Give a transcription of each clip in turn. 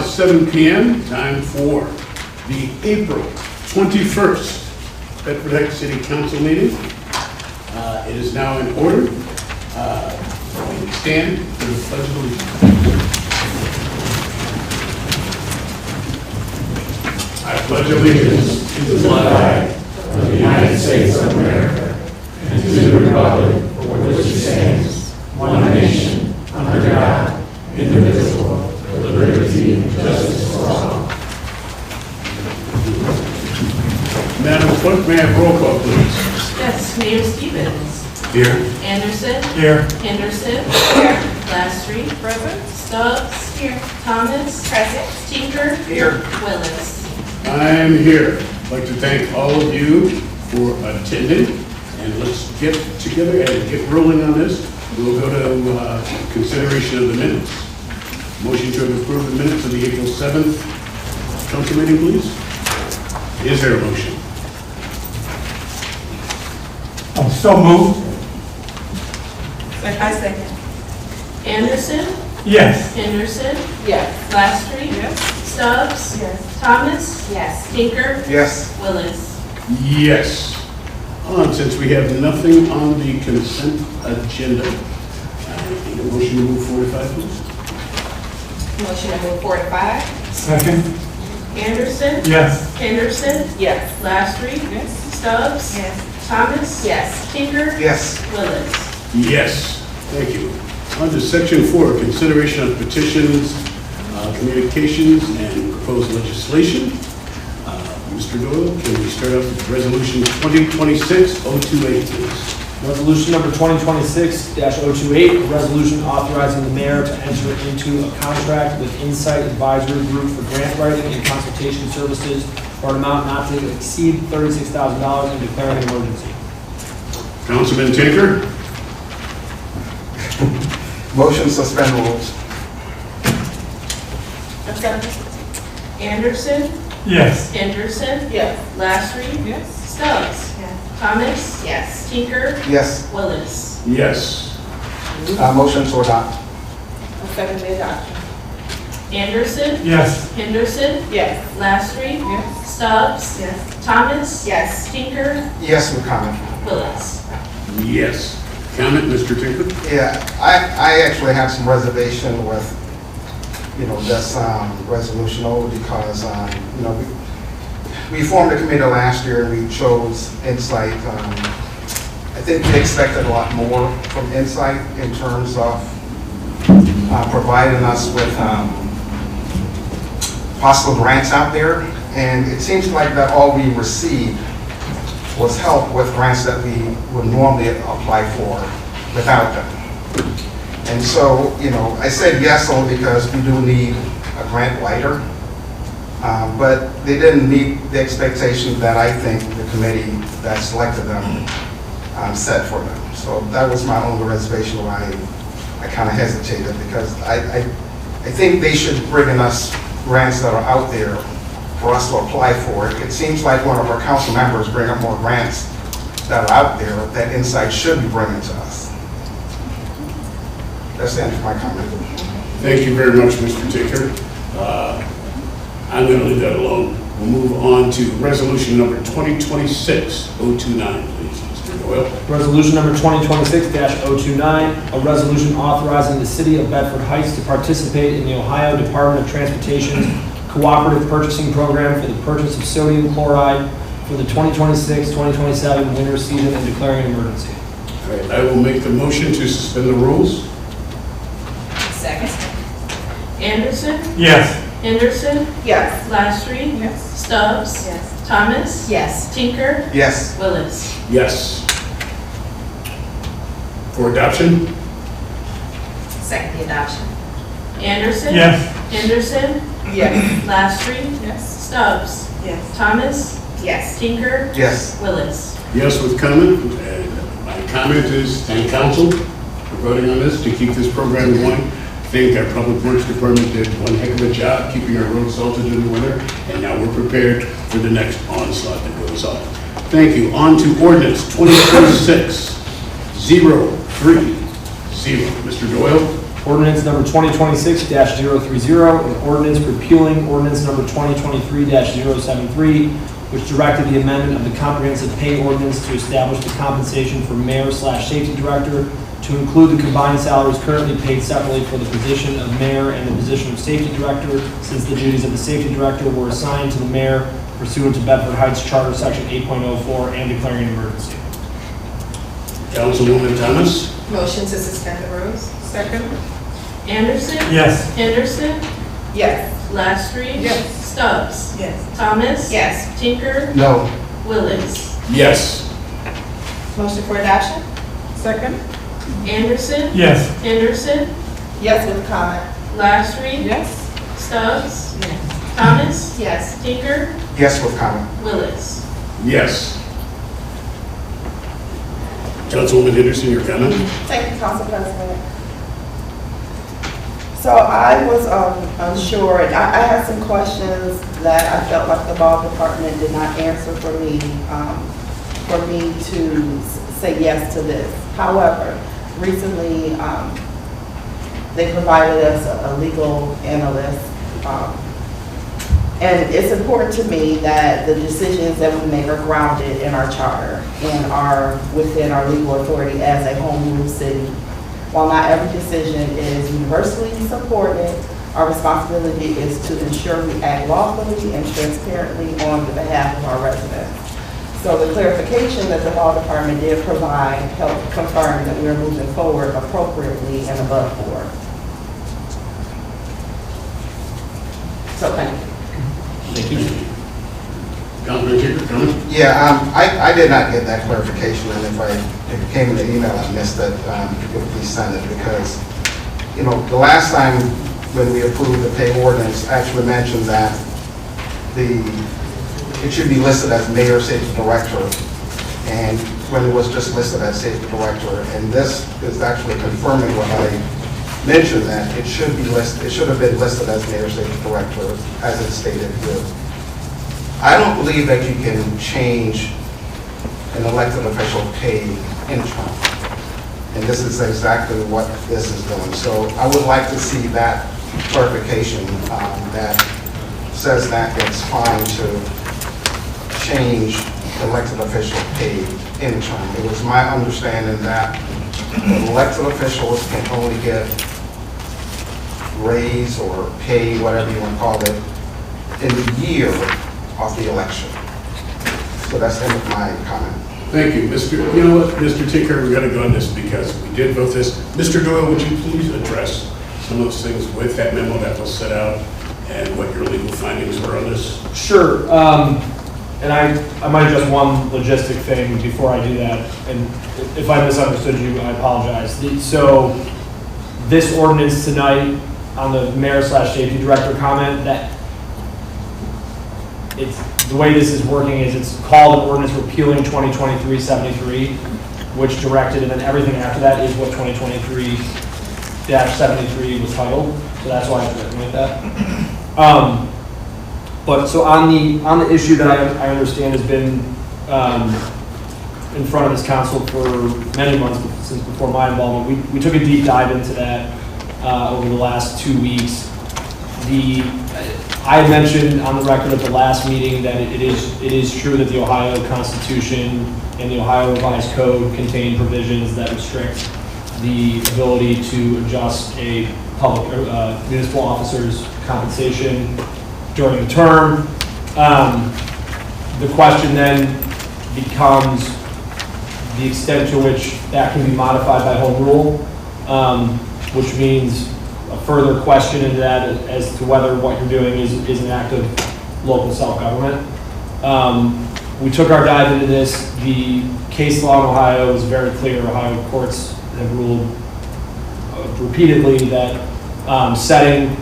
7 p.m. Time for the April 21st Bedford Heights City Council meeting. It is now in order. We stand for the Pledge of Allegiance. I pledge allegiance to the flag of the United States of America and to the republic for which it stands, one nation, under God, indivisible, with liberty and justice for all. Madam Clerk, may I have roll call, please? Yes, Mayor Stevens. Here. Anderson. Here. Henderson. Here. Lastry. Present. Stubbs. Here. Thomas. Present. Tinker. Here. Willis. I'm here. I'd like to thank all of you for attending, and let's get together and get rolling on this. We'll go to consideration of the minutes. Motion to approve the minutes of the April 7th council meeting, please. Is there a motion? I'm so moved. I second. Anderson. Yes. Henderson. Yes. Lastry. Yes. Stubbs. Yes. Thomas. Yes. Tinker. Yes. Willis. Yes. Since we have nothing on the consent agenda, I need a motion to move 4 to 5, please. Motion to move 4 to 5. Second. Anderson. Yes. Henderson. Yes. Lastry. Yes. Stubbs. Yes. Thomas. Yes. Tinker. Yes. Willis. Yes. Thank you. On to section 4, consideration of petitions, communications, and proposed legislation. Mr. Doyle, can we start off with resolution 2026-028, please? Resolution number 2026-028, a resolution authorizing the mayor to enter into a contract with Insight Advisory Group for grant writing and consultation services for an amount not to exceed $36,000 and declaring an emergency. Councilman Tinker? Motion to suspend rules. Anderson. Yes. Henderson. Yes. Lastry. Yes. Stubbs. Yes. Thomas. Yes. Tinker. Yes. Willis. Yes. Motion to adopt. I second the adoption. Anderson. Yes. Henderson. Yes. Lastry. Yes. Stubbs. Yes. Thomas. Yes. Tinker. Yes, with comment. Willis. Yes. Comment, Mr. Tinker? Yeah, I actually have some reservation with, this resolution only because, we formed a committee last year and we chose Insight. I think we expected a lot more from Insight in terms of providing us with possible grants out there. And it seems like that all we received was help with grants that we would normally apply for without them. And so, I said yes only because we do need a grant writer, but they didn't meet the expectation that I think the committee that selected them set for them. So that was my only reservation why I kind of hesitated, because I think they should bring in us grants that are out there for us to apply for. It seems like one of our council members bring up more grants that are out there that Insight should be bringing to us. That's the end of my comment. Thank you very much, Mr. Tinker. I'm going to leave that alone. We'll move on to resolution number 2026-029, please, Mr. Doyle. Resolution number 2026-029, a resolution authorizing the city of Bedford Heights to participate in the Ohio Department of Transportation's cooperative purchasing program for the purchase of sodium chloride for the 2026-2027 winter season and declaring an emergency. All right, I will make the motion to suspend the rules. Second. Anderson. Yes. Henderson. Yes. Lastry. Yes. Stubbs. Yes. Thomas. Yes. Tinker. Yes. Willis. Yes. For adoption? Second the adoption. Anderson. Yes. Henderson. Yes. Lastry. Yes. Stubbs. Yes. Thomas. Yes. Tinker. Yes. Willis. Yes with comment. And my comment is thank council for voting on this to keep this program going. I think our Public Works Department did one heck of a job keeping our roads salted in the winter, and now we're prepared for the next onslaught that goes on. Thank you. On to ordinance 2026-030. Mr. Doyle. Ordinance number 2026-030, an ordinance repealing ordinance number 2023-073, which directed the amendment of the comprehensive pay ordinance to establish the compensation for mayor/safety director to include the combined salaries currently paid separately for the position of mayor and the position of safety director, since the duties of the safety director were assigned to the mayor pursuant to Bedford Heights Charter Section 8.04 and declaring an emergency. Councilwoman Thomas? Motion to suspend the rules. Second. Anderson? Yes. Henderson? Yes. Lastry? Yes. Stubbs? Yes. Thomas? Yes. Tinker? No. Willis? Yes. Motion for adoption. Second. Anderson? Yes. Henderson? Yes with comment. Lastry? Yes. Stubbs? Yes. Thomas? Yes. Tinker? Yes with comment. Willis? Yes. Councilwoman Henderson, your comment? Thank you, Council President. So I was unsure, and I had some questions that I felt like the law department did not answer for me to say yes to this. However, recently, they provided us a legal analyst, and it's important to me that the decisions that we make are grounded in our charter and are within our legal authority as a home rule city. While not every decision is universally supported, our responsibility is to ensure we act lawfully and transparently on the behalf of our residents. So the clarification that the law department did provide helped confirm that we are moving forward appropriately and above board. So thank you. Thank you. Councilman Tinker, comment? Yeah, I did not get that clarification, and if it came in the email, I missed it. If you could please send it, because, you know, the last time when we approved the pay ordinance, actually mentioned that it should be listed as mayor, safety director, and when it was just listed as safety director, and this is actually confirming what I mentioned, that it should be listed, it should have been listed as mayor, safety director, as it's stated here. I don't believe that you can change an elected official pay interim. And this is exactly what this is doing. So I would like to see that clarification that says that it's fine to change elected official pay interim. It was my understanding that elected officials can only get raise or pay, whatever you want to call it, in the year of the election. So that's the end of my comment. Thank you, you know what, Mr. Tinker, we got to go on this because we did vote this. Mr. Doyle, would you please address some of those things with that memo that was set out and what your legal findings were on this? Sure. And I might address one logistic thing before I do that. And if I misunderstood you, I apologize. So this ordinance tonight on the mayor/safety director comment, that it's the way this is working is it's called an ordinance repealing 2023-73, which directed, and then everything after that is what 2023-73 was titled. So that's why it's written like that. But so on the issue that I understand has been in front of this council for many months since before my involvement, we took a deep dive into that over the last 2 weeks. I mentioned on the record at the last meeting that it is true that the Ohio Constitution and the Ohio Revised Code contain provisions that restrict the ability to adjust a public municipal officer's compensation during the term. The question then becomes the extent to which that can be modified by home rule, which means a further question into that as to whether what you're doing is an act of local self-government. We took our dive into this. The case law in Ohio is very clear. Ohio courts have ruled repeatedly that setting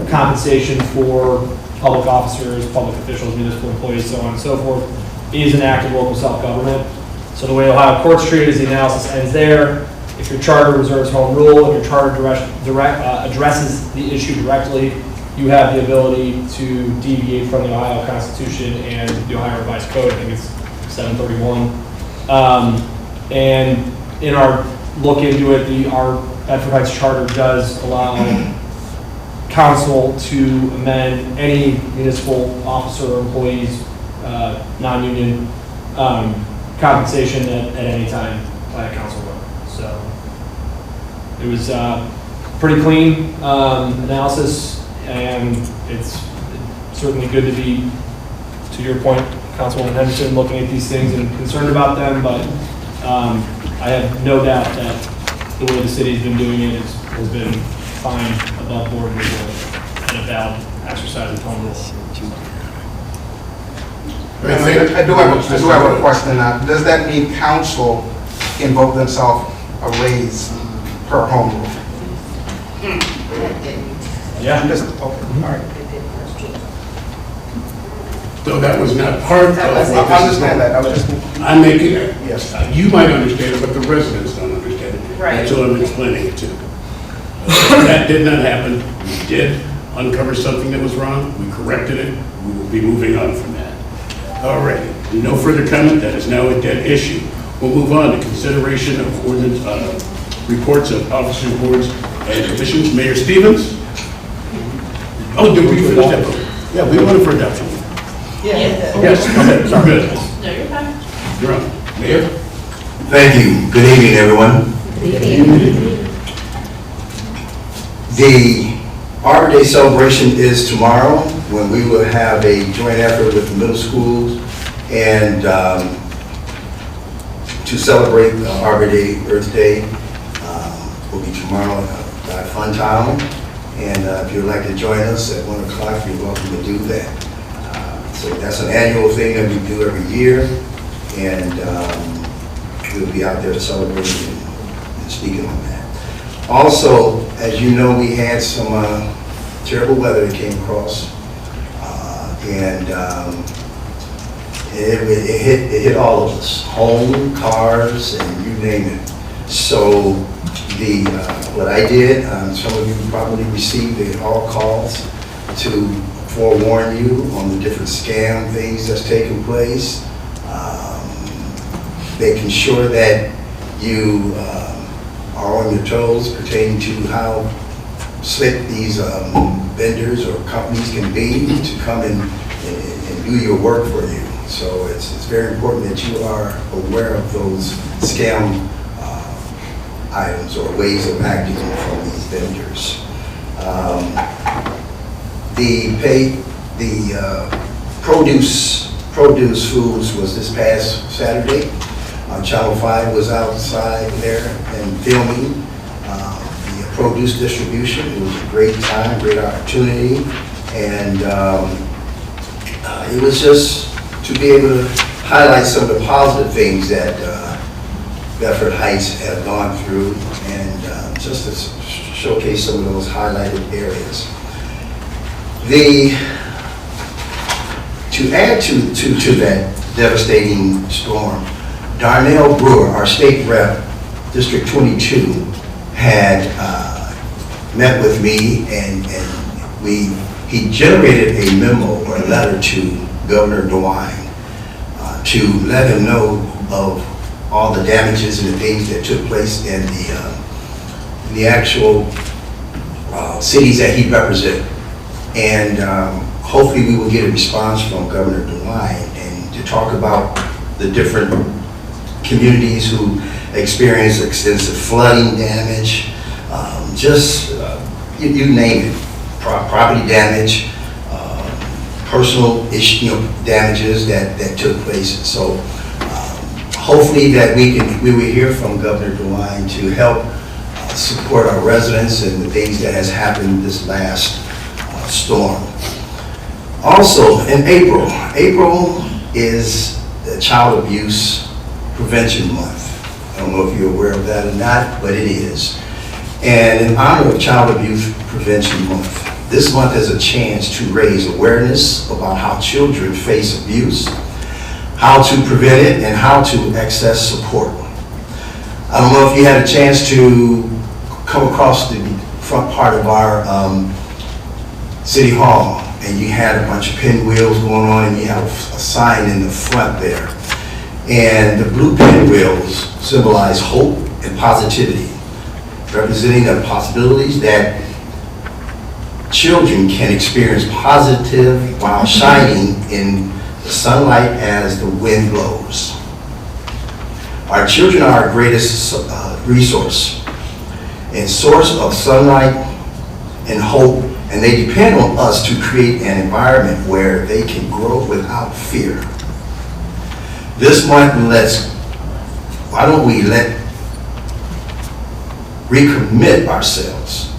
compensation for public officers, public officials, municipal employees, so on and so forth, is an act of local self-government. So the way Ohio courts treat it is the analysis ends there. If your charter reserves home rule, if your charter addresses the issue directly, you have the ability to deviate from the Ohio Constitution and the Ohio Revised Code. I think it's 731. And in our look into it. Our Bedford Heights Charter does allow council to amend any municipal officer or employee's non-union compensation at any time by a council vote. So it was pretty clean analysis, and it's certainly good to be, to your point, Councilwoman Henderson, looking at these things and concerned about them, but I have no doubt that the way the city's been doing it has been fine, above board, and a valid exercise of homeless. I do have a question. Does that mean council can vote themselves a raise per home rule? Yeah. Just, okay, all right. So that was not part of what I this is understand that. I was just, I'm making it, yes. you might understand it, but the residents don't understand it. Right. That's what I'm explaining it to. That did not happen. We did uncover something that was wrong. We corrected it. We will be moving on from that. All right. No further comment. That is now a dead issue. We'll move on to consideration of ordinance, reports of officers, boards, and commissions. Mayor Stevens? Oh, did we finish that vote? Yeah, we wanted for adoption. Yes. Yes, okay, sorry. Good. No, you're fine. You're on. Mayor? Thank you. Good evening, everyone. The Arbor Day celebration is tomorrow, when we will have a joint effort with the middle schools and to celebrate Arbor Day, Earth Day. Will be tomorrow at Fun Town. And if you'd like to join us at 1 o'clock, you're welcome to do that. So that's an annual thing that we do every year. And we'll be out there celebrating and speaking on that. Also, as you know, we had some terrible weather that came across, and it hit all of us, home, cars, and you name it. So what I did, some of you probably received all calls to forewarn you on the different scam things that's taking place, making sure that you are on your toes pertaining to how slick these vendors or companies can be to come and do your work for you. So it's very important that you are aware of those scam items or ways of acting from these vendors. The produce foods was this past Saturday. Channel 5 was outside there and filming the produce distribution. It was a great time, great opportunity, and it was just to be able to highlight some of the positive things that Bedford Heights have gone through, and just to showcase some of those highlighted areas. To add to that devastating storm, Darnell Brewer, our state rep, District 22, had met with me, and he generated a memo or a letter to Governor DeWine to let him know of all the damages and the things that took place in the actual cities that he represents. And hopefully we will get a response from Governor DeWine and to talk about the different communities who experience extensive flooding damage, you name it, property damage, personal damages that took place. So hopefully that we will hear from Governor DeWine to help support our residents and the things that has happened this last storm. Also in April is the Child Abuse Prevention Month. I don't know if you're aware of that or not, but it is. And in honor of Child Abuse Prevention Month, this month is a chance to raise awareness about how children face abuse, how to prevent it, and how to access support. I don't know if you had a chance to come across the front part of our City Hall, and you had a bunch of pinwheels going on, and you have a sign in the front there. And the blue pinwheels symbolize hope and positivity, representing the possibilities that children can experience positive while shining in the sunlight as the wind blows. Our children are our greatest resource and source of sunlight and hope, and they depend on us to create an environment where they can grow without fear. This month, why don't we recommit ourselves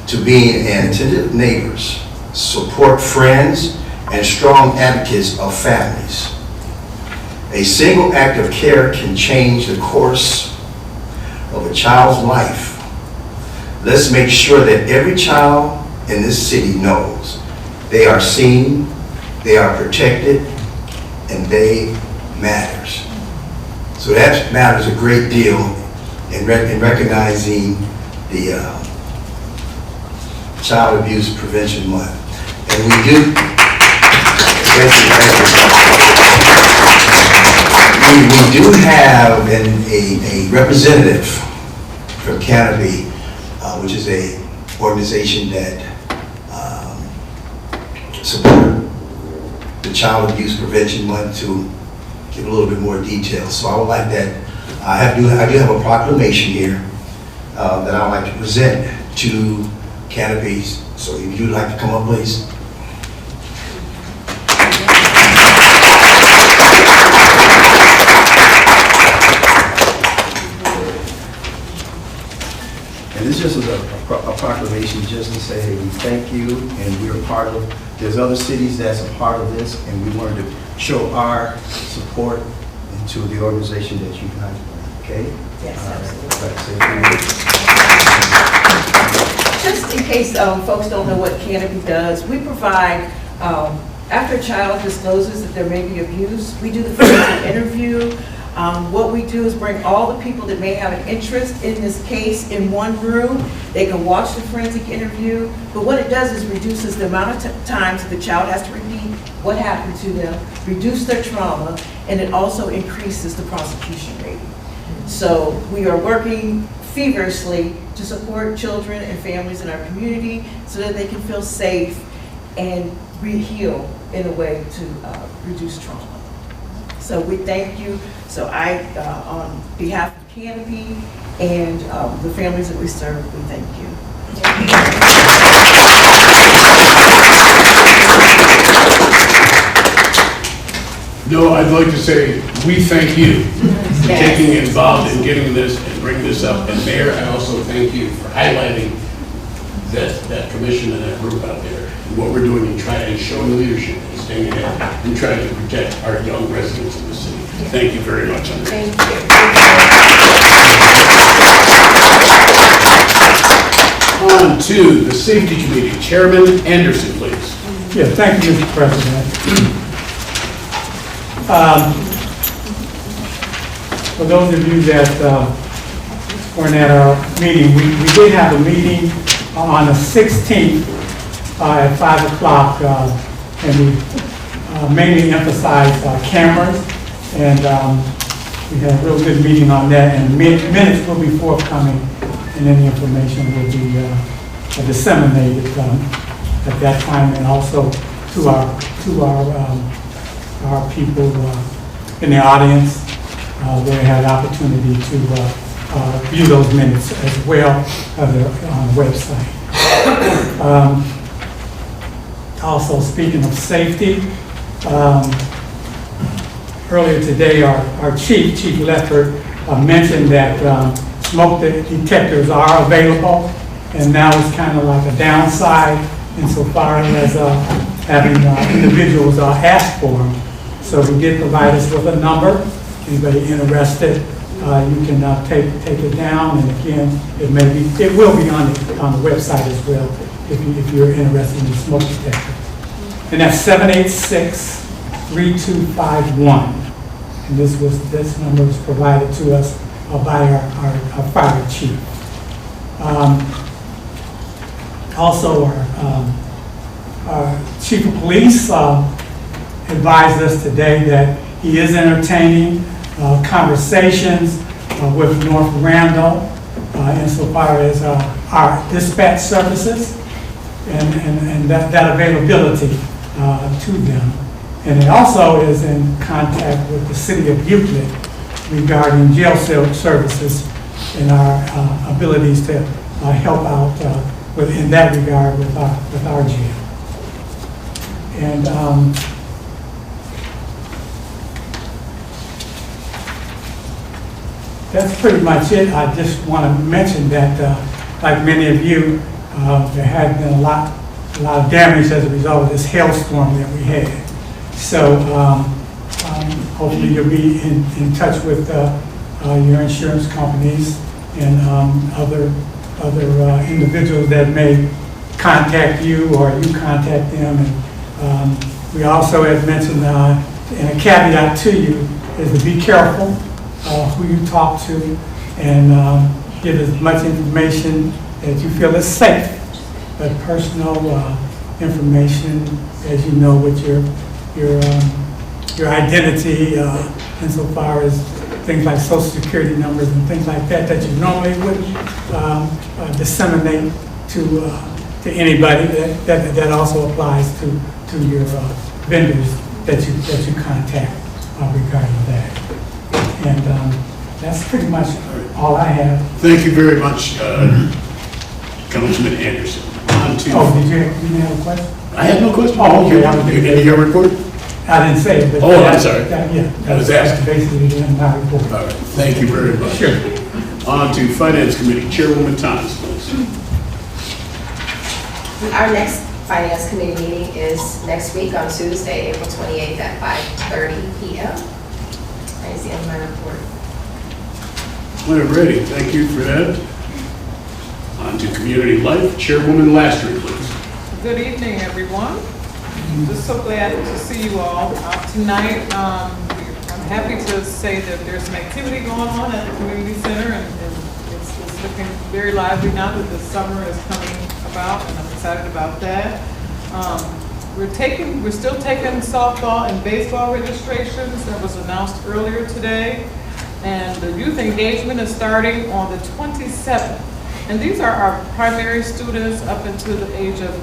to being attentive neighbors, support friends, and strong advocates of families. A single act of care can change the course of a child's life. Let's make sure that every child in this city knows they are seen, they are protected, and they matters. So that matters a great deal in recognizing the Child Abuse Prevention Month. And we do, we do have a representative from Canopy, which is a organization that support the Child Abuse Prevention Month, to give a little bit more detail. So I would like that, I do have a proclamation here that I would like to present to Canopy. So if you'd like to come up, please. And this just is a proclamation just to say, hey, we thank you, and we're a part of, there's other cities that's a part of this, and we wanted to show our support to the organization that you guys run, okay? Yes, absolutely. Just in case folks don't know what Canopy does, we provide, after a child discloses that there may be abuse, we do the forensic interview. What we do is bring all the people that may have an interest in this case in one room. They can watch the forensic interview, but what it does is reduces the amount of times that the child has to repeat what happened to them, reduce their trauma, and it also increases the prosecution rate. So we are working feverishly to support children and families in our community so that they can feel safe and heal in a way to reduce trauma. So we thank you. So I, on behalf of Canopy and the families that we serve, we thank you. No, I'd like to say, we thank you for taking involved in getting this and bringing this up. And Mayor, I also thank you for highlighting that commission and that group out there, and what we're doing and trying to show leadership and staying ahead and trying to protect our young residents in the city. Thank you very much on that. Thank you. On to the Safety Committee. Chairman Anderson, please. Yeah, thank you, Mr. President. For those of you that weren't at our meeting, we did have a meeting on the 16th at 5 o'clock, and we mainly emphasized cameras, and we had a real good meeting on that, and minutes will be forthcoming, and any information will be disseminated at that time, and also to our people in the audience. They had the opportunity to view those minutes as well on the website. Also, speaking of safety, earlier today, our Chief Bedford, mentioned that smoke detectors are available, and now it's kind of like a downside insofar as having individuals ask for them. So he did provide us with a number. Anybody interested, you can take it down, and again, it will be on the website as well if you're interested in the smoke detector. And that's 786-3251. And this number was provided to us by our fire chief. Also, our chief of police advised us today that He is entertaining conversations with North Randall insofar as our dispatch services and that availability to them. And it also is in contact with the city of Euclid regarding jail cell services and our abilities to help out in that regard with our jail. And that's pretty much it. I just want to mention that, like many of you, there had been a lot of damage as a result of this hailstorm that we had. So hopefully you'll be in touch with your insurance companies and other individuals that may contact you or you contact them. And we also had mentioned, and a caveat to you is to be careful who you talk to and get as much information as you feel is safe, but personal information, as you know, with your identity insofar as things like social security numbers and things like that you normally wouldn't disseminate to anybody. That also applies to your vendors that you contact regarding that. And that's pretty much all I have. Thank you very much, Councilman Anderson. On to. Oh, did you have a question? I had no question. Oh, okay. In your report? I didn't say it, but. Oh, I'm sorry. Yeah. I was asking. Basically in my report. All right, thank you very much. Sure. On to Finance Committee, Chairwoman Thomas, please. Our next Finance Committee meeting is next week on Tuesday, April 28th at 5:30 p.m. That is the end of my report. When ready, thank you for that. On to Community Life, Chairwoman Lastry, please. Good evening, everyone. Just so glad to see you all tonight. I'm happy to say that there's some activity going on at the community center, and it's looking very lively now that the summer is coming about, and I'm excited about that. We're still taking softball and baseball registrations. That was announced earlier today, and the youth engagement is starting on the 27th. And these are our primary students up into the age of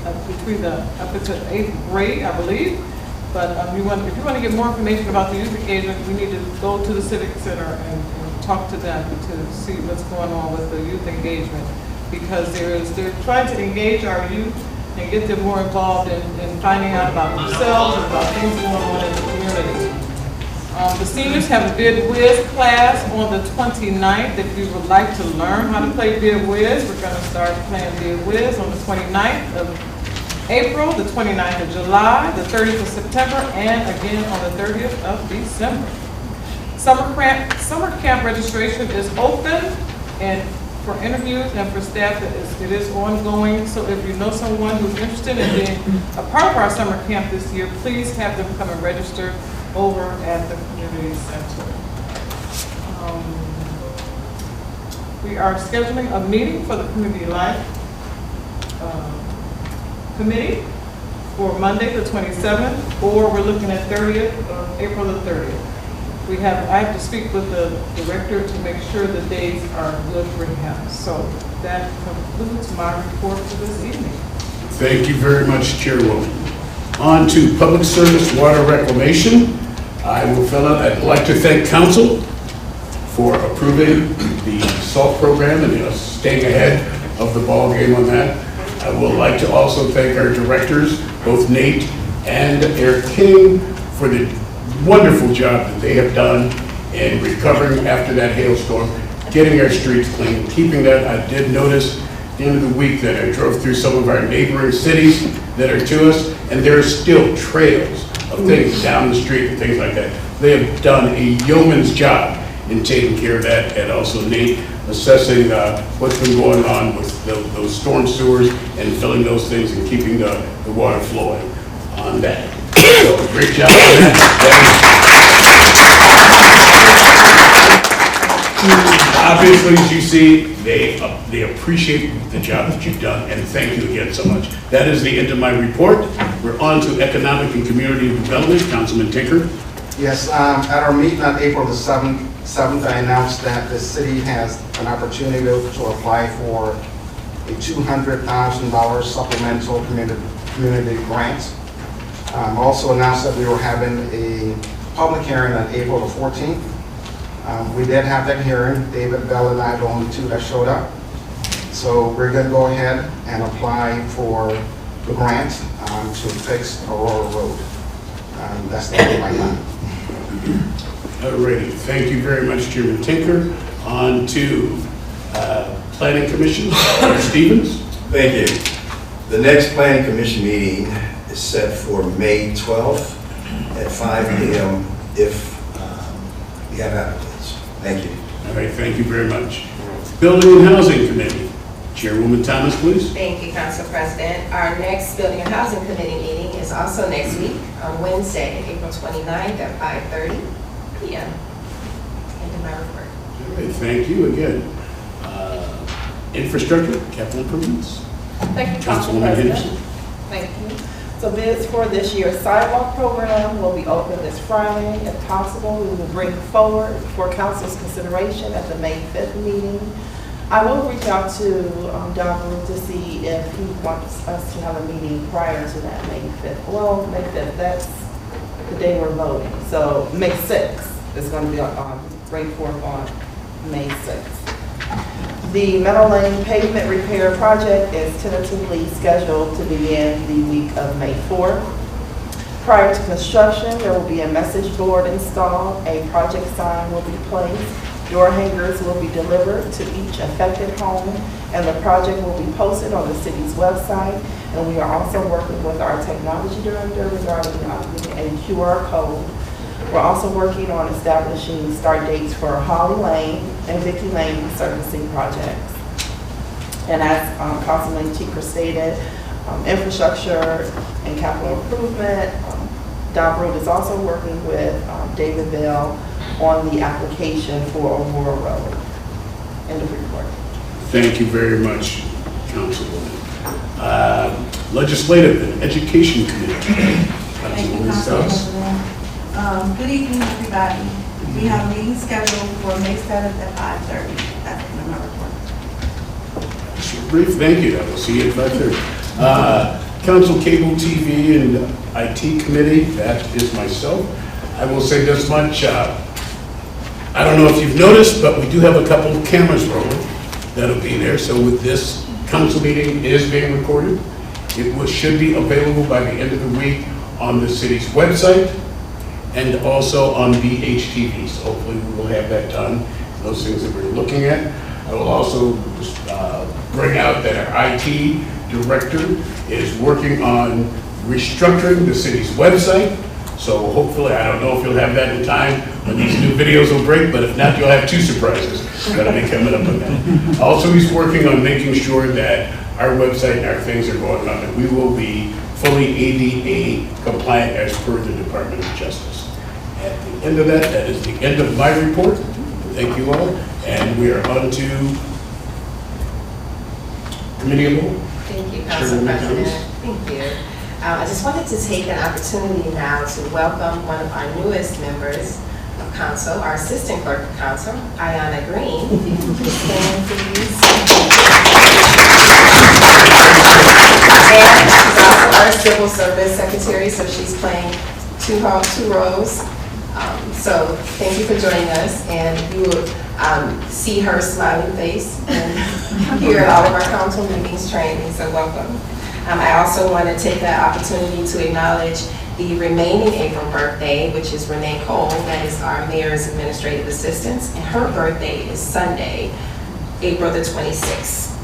up into 8th grade, I believe. But if you want to get more information about the youth engagement, we need to go to the Civic Center and talk to them to see what's going on with the youth engagement, because they're trying to engage our youth and get them more involved in finding out about themselves and about things going on in the community. The seniors have a Bid Whiz class on the 29th. If you would like to learn how to play Bid Whiz, we're going to start playing Bid Whiz on the 29th of April, the 29th of July, the 30th of September, and again on the 30th of December. Summer camp registration is open, and for interviews and for staff, it is ongoing. So if you know someone who's interested in being a part of our summer camp this year, please have them come and register over at the community center. We are scheduling a meeting for the Community Life Committee for Monday the 27th, or we're looking at April the 30th. I have to speak with the director to make sure the days are good for him. So that concludes my report for this evening. Thank you very much, Chairwoman. On to Public Service Water Reclamation. I'd like to thank Council for approving the SALT program and staying ahead of the ball game on that. I would like to also thank our directors, both Nate and Eric King, for the wonderful job that they have done in recovering after that hailstorm, getting our streets clean, keeping that. I did notice at the end of the week that I drove through some of our neighboring cities that are to us, and there are still trails of things down the street and things like that. They have done a yeoman's job in taking care of that, and also Nate assessing what's been going on with those storm sewers and filling those things and keeping the water flowing on that. So great job on that. Obviously, as you see, they appreciate the job that you've done, and thank you again so much. That is the end of my report. We're on to Economic and Community Development. Councilman Tinker. Yes, at our meeting on April the 7th, I announced that the city has an opportunity to apply for a $200,000 supplemental community grant. Also announced that we were having a public hearing on April the 14th. We did have that hearing. David Bell and I are the only two that showed up. So we're going to go ahead and apply for the grant to fix Aurora Road. That's the end of my time. All righty, thank you very much, Chairman Tinker. On to Planning Commission, Mr. Stevens. Thank you. The next Planning Commission meeting is set for May 12th at 5 p.m. if we have applicants. Thank you. All right, thank you very much. Building and Housing Committee, Chairwoman Thomas, please. Thank you, Council President. Our next Building and Housing Committee meeting is also next week on Wednesday, April 29th at 5:30 p.m. End of my report. All right, thank you again. Infrastructure, capital improvements. Thank you, Council Councilwoman President. Henderson. Thank you. So bids for this year's sidewalk program will be open this Friday. If possible, we will bring forward for council's consideration at the May 5th meeting. I will reach out to Don to see if he wants us to have a meeting prior to that May 5th. Well, May 5th, that's the day we're voting. So May 6th is going to be bring forth on May 6th. The Meadow Lane pavement repair project is tentatively scheduled to begin the week of May 4th. Prior to construction, there will be a message board installed, a project sign will be placed, door hangers will be delivered to each affected home, and the project will be posted on the city's website. And we are also working with our technology director regarding a QR code. We're also working on establishing start dates for Holly Lane and Vicky Lane servicing projects. And as Councilman Tinker stated, infrastructure and capital improvement, Don Road is also working with David Bell on the application for Aurora Road. End of report. Thank you very much, Councilwoman. Legislative and Education Committee. Thank you, Council President. Good evening, everybody. We have a meeting scheduled for May 7th at 5:30. That's my report. Brief, thank you. I will see you at 5:30. Council Cable TV and IT Committee, that is myself. I will say this much. I don't know if you've noticed, but we do have a couple of cameras rolling that'll be there. So with this council meeting is being recorded. It should be available by the end of the week on the city's website and also on VHTV. So hopefully we will have that done, those things that we're looking at. I will also bring out that our IT director is working on restructuring the city's website. So hopefully, I don't know if you'll have that in time when these new videos will break, but if not, you'll have two surprises that'll be coming up with that. Also, he's working on making sure that our website and our things are going on, and we will be fully ADA compliant as per the Department of Justice. At the end of that, that is the end of my report. Thank you all, and we are on to Committee of the Whole. Thank you, Council President. Thank you. I just wanted to take an opportunity now to welcome one of our newest members of council, our Assistant Clerk of Council, Ayana Green. If you can please stand, please. And she's also our Civil Service Secretary, so she's playing two roles. So thank you for joining us, and you will see her smiling face and hear all of our council meetings training, so welcome. I also want to take that opportunity to acknowledge the remaining April birthday, which is Renee Cole, that is our Mayor's Administrative Assistant, and her birthday is Sunday, April the 26th.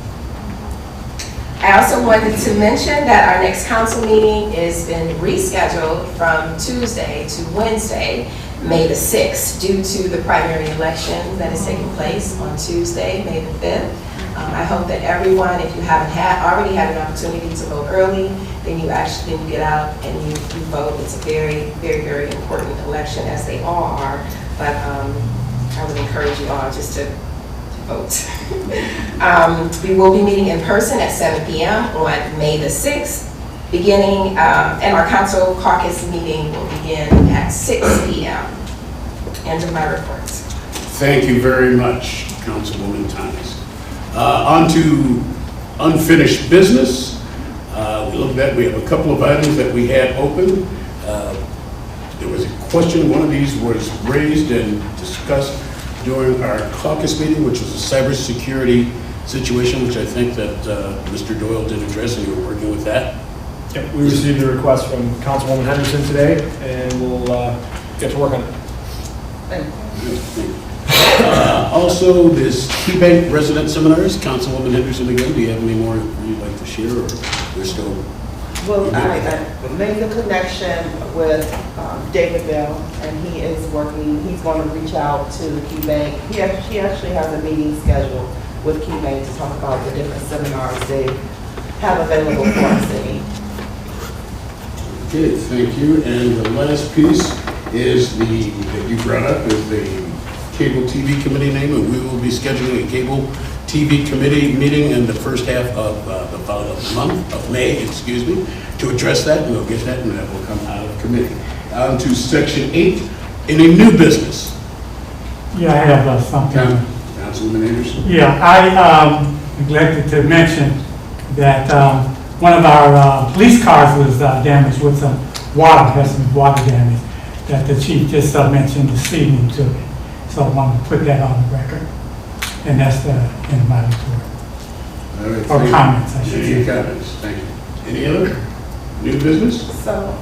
I also wanted to mention that our next council meeting has been rescheduled from Tuesday to Wednesday, May the 6th, due to the primary election that is taking place on Tuesday, May the 5th. I hope that everyone, if you haven't already had an opportunity to vote early, then you get out and you vote. It's a very, very, very important election, as they all are. But I would encourage you all just to vote. We will be meeting in person at 7 p.m. on May the 6th. beginning, and our council caucus meeting will begin at 6 p.m. End of my reports. Thank you very much, Councilwoman Thomas. On to unfinished business. We looked at, we have a couple of items that we had open. There was a question, one of these was raised and discussed during our caucus meeting, which was a cybersecurity situation, which I think that Mr. Doyle did address, and you were working with that. Yep, we received a request from Councilwoman Henderson today, and we'll get to work on it. Also, this Key Bank resident seminars, Councilwoman Henderson again, do you have any more you'd like to share, or we're still? Well, I made the connection with David Bell, and he is working, he's going to reach out to Key Bank. He actually has a meeting scheduled with Key Bank to talk about the different seminars they have available for our city. Okay, thank you. And the last piece is that you brought up is the Cable TV Committee name, and we will be scheduling a Cable TV Committee meeting in the first half of the month of May, to address that, and we'll get that, and that will come out of committee. On to Section 8, any new business? Yeah, I have something. Councilwoman Anderson? Yeah, I neglected to mention that one of our police cars was damaged with some water, has some water damage, that the chief just mentioned this evening to me. So I wanted to put that on the record. And that's the end of my report. All right, Or comments, I should any say. comments? Thank you. Any other new business? So,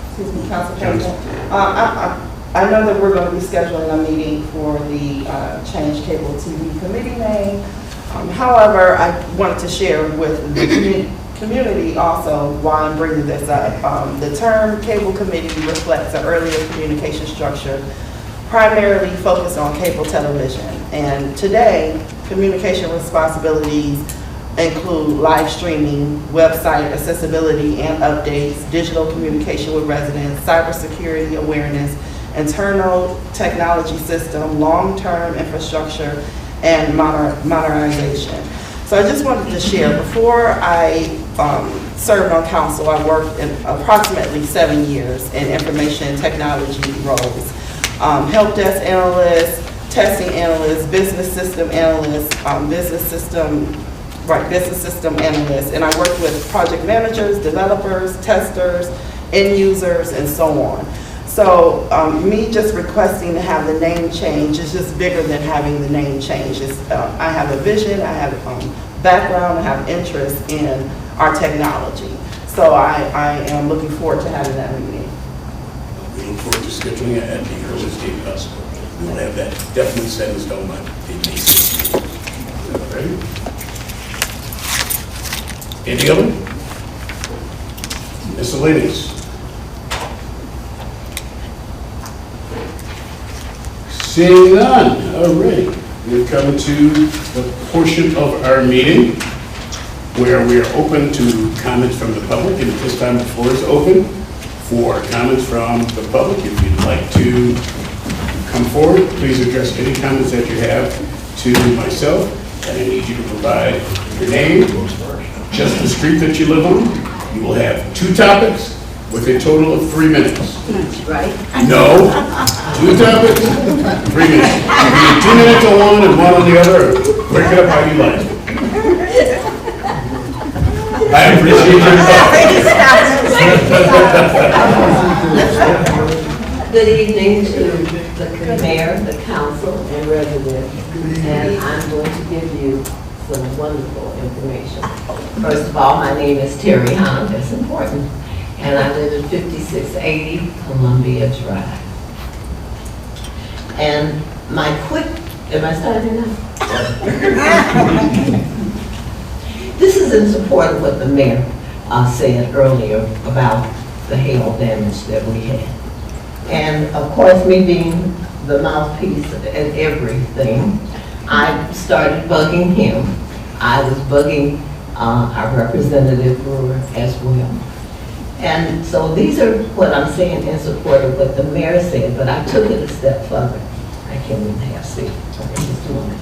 excuse me, Council President. I know that we're going to be scheduling a meeting for the Change Cable TV Committee name. However, I wanted to share with the community also why I'm bringing this up. The term Cable Committee reflects an earlier communication structure primarily focused on cable television. And today, communication responsibilities include live streaming, website accessibility and updates, digital communication with residents, cybersecurity awareness, internal technology system, long-term infrastructure, and modernization. So I just wanted to share, before I served on council, I worked in approximately 7 years in information technology roles. Help desk analyst, testing analyst, business system analyst, business system analyst, and I worked with project managers, developers, testers, end users, and so on. So me just requesting to have the name change is just bigger than having the name change. I have a vision, I have background, I have interest in our technology. So I am looking forward to having that meeting. We look forward to scheduling it at the earliest date possible. We will have that definitely set in stone by the May. Ready? Any other? Miscellaneous. Seeing none, all right. We've come to the portion of our meeting where we are open to comments from the public, and at this time the floor is open for comments from the public. If you'd like to come forward, please address any comments that you have to myself, and I need you to provide your name, just the street that you live on. You will have 2 topics with a total of 3 minutes. Right? No, 2 topics, 3 minutes. You can do 2 minutes on one and 1 on the other, or break it up how you like. I appreciate your thoughts. Good evening to the mayor, the council, and residents. And I'm going to give you some wonderful information. First of all, my name is Terry Hahn, that's important. And I live at 5680 Columbia Drive. And my am I starting now? This is in support of what the mayor said earlier about the hail damage that we had. And of course, me being the mouthpiece and everything, I started bugging him. I was bugging our representative as well. And so these are what I'm saying in support of what the mayor said, but I took it a step further. I can't even see. Okay, just a moment.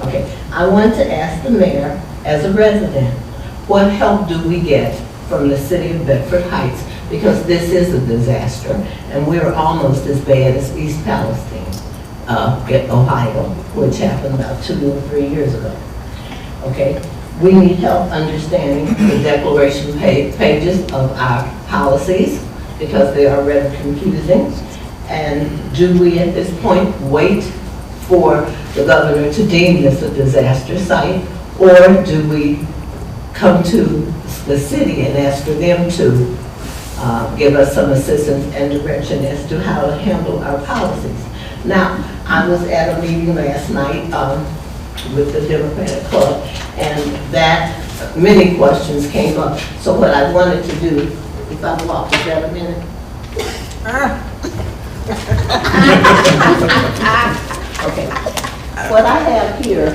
Okay, I want to ask the mayor, as a resident what help do we get from the city of Bedford Heights? Because this is a disaster, and we're almost as bad as East Palestine, Ohio, which happened about 2 or 3 years ago. Okay? We need help understanding the declaration pages of our policies, because they are rather confusing. And do we at this point wait for the governor to deem this a disaster site, or do we come to the city and ask for them to give us some assistance and direction as to how to handle our policies? Now, I was at a meeting last night with the Democratic Club, and that many questions came up. So what I wanted to do, if I walk, is that a minute? Okay. What I have here,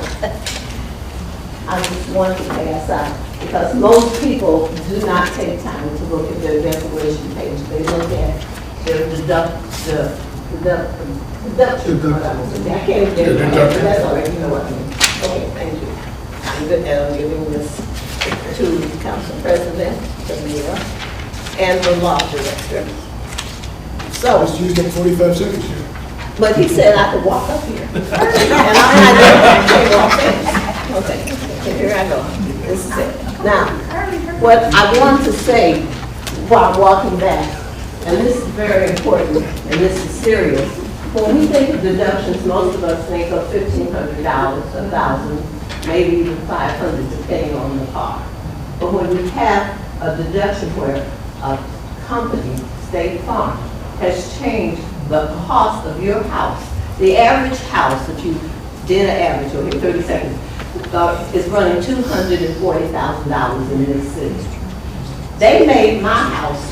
I just want to pass out, because most people do not take time to look at their declaration page. They look at their deduction. I can't get it. That's all right, you know what I mean. Okay, thank you. I'm giving this to the council president, the mayor, and the law director. So, Let's use that 45 seconds here. but he said I could walk up here. And I'm not going to walk in. Okay, here I go. This is it. Now, what I want to say while walking back, and this is very important, and this is serious. When we think of deductions, most of us think of $1,500, $1,000, maybe even $500, depending on the car. But when we have a deduction where a company, State Farm, has changed the cost of your house, the average house, if you did an average, okay, 30 seconds, is running $240,000 in this city. They made my house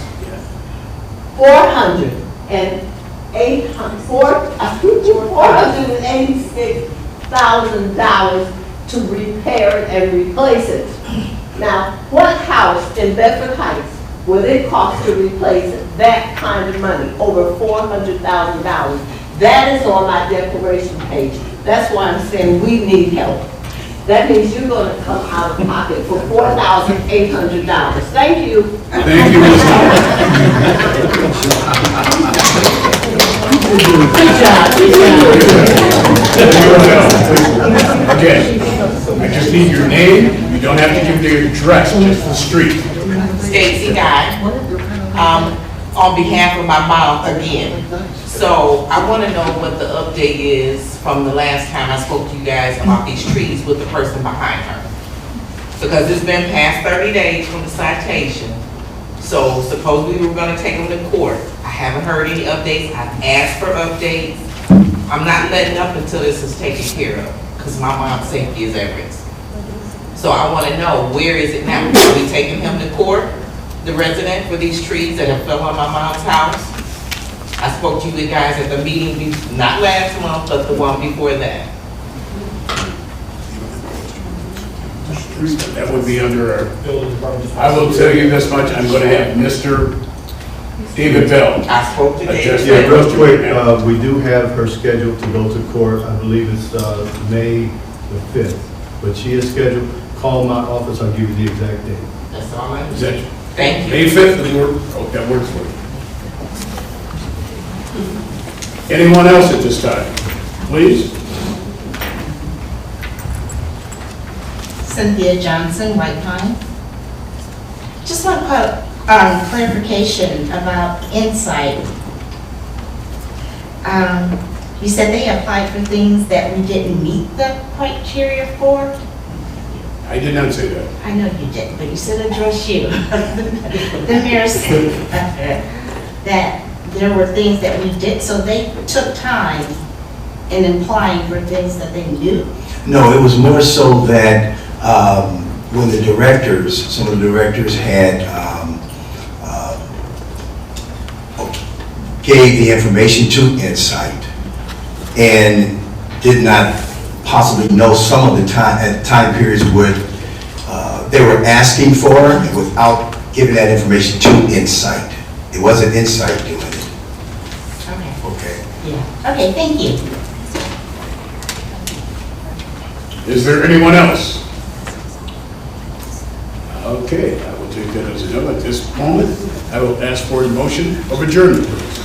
$486,000 to repair it and replace it. Now, what house in Bedford Heights will it cost to replace that kind of money, over $400,000? That is on my declaration page. That's why I'm saying we need help. That means you're going to come out of pocket for $4,800. Thank you. Thank you, Ms. Howard. Okay, I just need your name. You don't have to give the address, just the street. Stacy Guy, on behalf of my mom again. So I want to know what the update is from the last time I spoke to you guys about these trees with the person behind her. Because it's been past 30 days from the citation. So suppose we were going to take them to court. I haven't heard any updates. I've asked for updates. I'm not letting up until this is taken care of, because my mom's safety is at risk. So I want to know, where is it now? Are we taking him to court, the resident, for these trees that have fell on my mom's house? I spoke to you guys at the meeting, not last month, but the one before that. That would be under our, I will tell you this much, I'm going to have Mr. David Bell. I spoke to David. Yeah, real quick, we do have her scheduled to go to court. I believe it's May the 5th, but she is scheduled. Call my office, I'll give you the exact date. That's all I Is that Thank you. May 5th? That works for you. Anyone else at this time? Please. Cynthia Johnson, White Pine. Just want clarification about Insight. You said they applied for things that we didn't meet the criteria for? I did not say that. I know you didn't, but you said address you. The mayor said that there were things that we did, so they took time in applying for things that they knew. No, it was more so that when the directors, some of the directors had gave the information to Insight and did not possibly know some of the time periods what they were asking for, and without giving that information to Insight. It wasn't Insight doing it. Okay. Okay. Yeah. Okay, thank you. Is there anyone else? Okay, I will take that as a no. At this moment, I will ask for a motion of adjournment, please.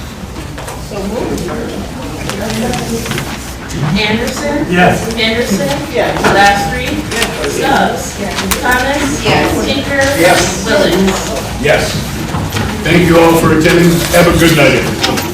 Yes. Anderson? Yes. Lastry? Yes. Stubbs? Yes. Thomas? Yes. Tinker? Yes. Williams? Yes. Thank you all for attending. Have a good night, everyone.